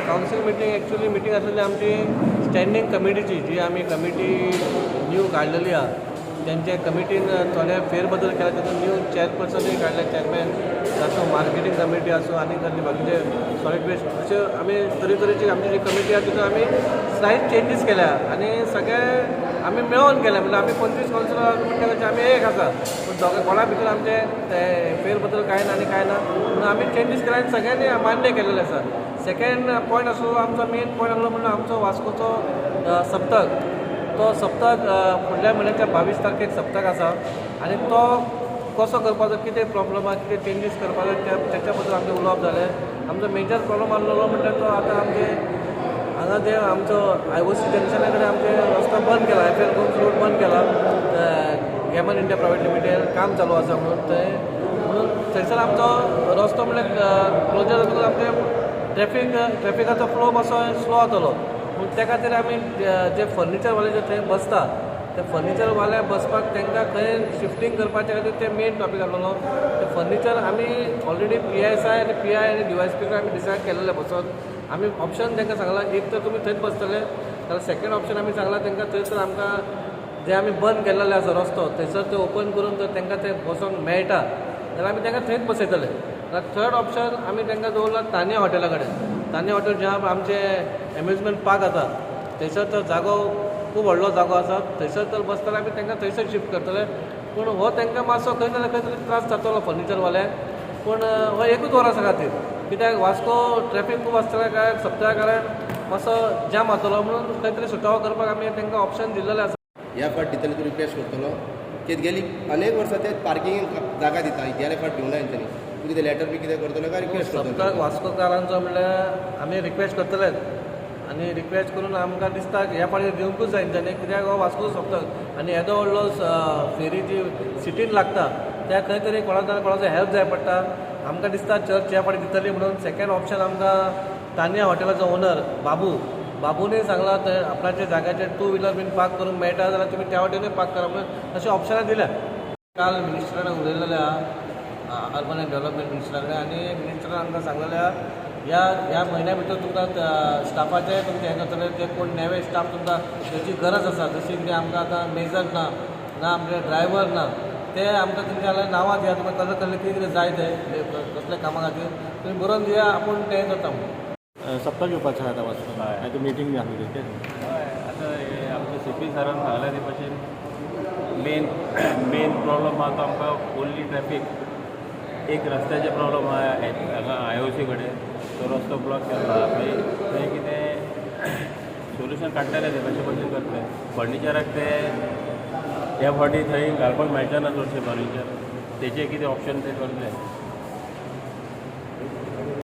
council meeting actually meeting आसलेली आमची standing कमिटीची जी आमी कमिटी न्यू काडलेली आहा त्यांचे कमिटीन थोडे फेरबदल केला तातूंत न्यू चेअरपर्सनूय काडले चेअरमॅन तातूंत मार्केटींग कमिटी आसूं आनी कसली बाकीचे सॉलिड वेस्ट अशे आमी तरेतरेची आमची जी कमिटी आहा तितून आमी स्लायट चेंजीस केल्या आनी सगळे आमी मेळोन केले म्हणजे आमी 25 कावन्सिलर म्हणटा आमी एक आसा पूण दोगां कोणा भितर आमचे फेरबदल कांय ना आनी कांय ना पूण आमी चेंजीस केल्या आनी सगळ्यांनी मान्य केलेले आसा सेकेंड पॉयंट आसूं आमचो मेन पॉयंट आसलो म्हणल्यार आमचो वास्कोचो सप्तक तो सप्तक फुडल्या म्हयन्याच्या 22 तारखेक सप्तक आसा आनी तो कसो करपाचो कितें प्रॉब्लम आहा कितें चेंजीस करपाचो त्याच्या बद्दल आमचें उलोवप जालें आमचो मेजर प्रॉब्लम आसलेलो म्हणल्यार तो आतां आमचे हांगा जे आमचो IOC जंक्शना कडेन आमचे रस्तो बंद केला FL रोड बंद केला गॅमन इंडिया प्रायवेट लिमिटेड काम चालू आसा म्हणून म्हणून थंयसर आमचो रस्तो म्हणल्यार क्लोजर जातकच आमचे ट्रॅफिकाचो फ्लो मातसो स्लो जातलो पूण त्या खातीर आमी जे फर्निचरवाले जे थंय बसता ते फर्निचरवाले बसपाक तांकां खंय शिफ्टींग करपाच्या खातीर ते मेन टॉपीक आसलेलो ते फर्निचर आमी ऑलरेडी PSI आनी PI आनी DYSP आमी डिसायड केलेले बसोन आमी ऑप्शन तांकां सांगलां एक तर तुमी थंयच बसतले जाल्यार सेकेंड ऑप्शन आमी सांगलां तांकां थंयसर आमकां जे आमी बंद केल्लेले आसा रस्तो थंयसर ते ओपन करून जर तांकां ते बसोंक मेळटा जाल्यार आमी तांकां थंयच बसयतले जाल्यार थर्ड ऑप्शन आमी तांकां दवरला तानिया हॉटेला कडेन तानिया हॉटेल जे आमचे एम्युजमेंट पार्क आसा थंयसर तर जागो खूब व्हडलो जागो आसा थंयसर तर बसतले आमी तांकां थंयसर शिफ्ट करतले पूण हो तांकां मातसो खंय ना खंय तरी त्रास जातलो फर्निचरवाल्यांक पूण हो एकूच वरासा खातीर कित्याक वास्को ट्रॅफीक खूब आसतल्या कारण सप्तका कारण मातसो जाम जातलो म्हणून खंय तरी सुटावो करपाक आमी तांकां ऑप्शन दिल्लेलें आसा ह्या फावट दितले तूं रिक्वेस्ट करतलो की गेली अनेक वर्सां ते पार्किंग जागा दिता गेल्या फावट दिवना तेंच्यांनी तूं कितें लेटर बी कितें करतलो काय रिक्वेस्ट करतलो सप्तक वास्कोकारांचो म्हणल्यार आमी रिक्वेस्ट करतलेच आनी रिक्वेस्ट करून आमकां दिसता ह्या फावटी दिवंकूच जाय तेंच्यांनी कित्याक हो वास्को सप्तक आनी येदो व्हडलो फेरी जी सिटीन लागता त्या खंय तरी कोणाचो हेल्प जाय पडटा आमकां दिसता चर्च ह्या फावटी दितली म्हणून सेकेंड ऑप्शन आमकां तानिया हॉटेलाचो ओनर बाबूनय सांगला थंय आपणाच्या जाग्याचेर 2 व्हिलर बीन पार्क करूंक मेळटा जाल्यार तुमी त्या वाटेनूय पार्क करा म्हणून अशी ऑप्शनां दिल्या काल मिनिस्टरान उलयलेले आहा अर्बन एंड डेव्हलपमेंट मिनिस्टरा कडेन आनी मिनिस्टरान आमकां सांगलेले आहा ह्या म्हयन्या भितर तुमकां स्टाफाचे तुमचे हें करतले जे कोण नेवे स्टाफ तुमकां तेची गरज आसा जशी कितें आमकां आतां मेजर ना आमचे ड्रायव्हर ना ते आमकां तुमच्या जाल्यार नांवां दिया तुमकां कसले कसले कितें कितें जाय ते कसल्या कामा खातीर तुमी बरोवन दिया आपूण तें करता सप्तक घेवपाचें आतां वाचून आतां मिटींग बी आसली तें आतां आमच्या CP सरान सांगल्या ते भाशेन मेन प्रॉब्लम आहा तो आमकां ओन्ली ट्रॅफीक एक रस्त्याचे प्रॉब्लम आहा हांगा IOC कडेन तो रस्तो ब्लॉक केल्लो आहा थंय कितें सोल्युशन काडटले ते कशें कशें करतले फर्निचराक ते ह्या फावटी थंय घालपाक मेळचें ना चडशें फर्निचर तेचें कितें ऑप्शन ते करतले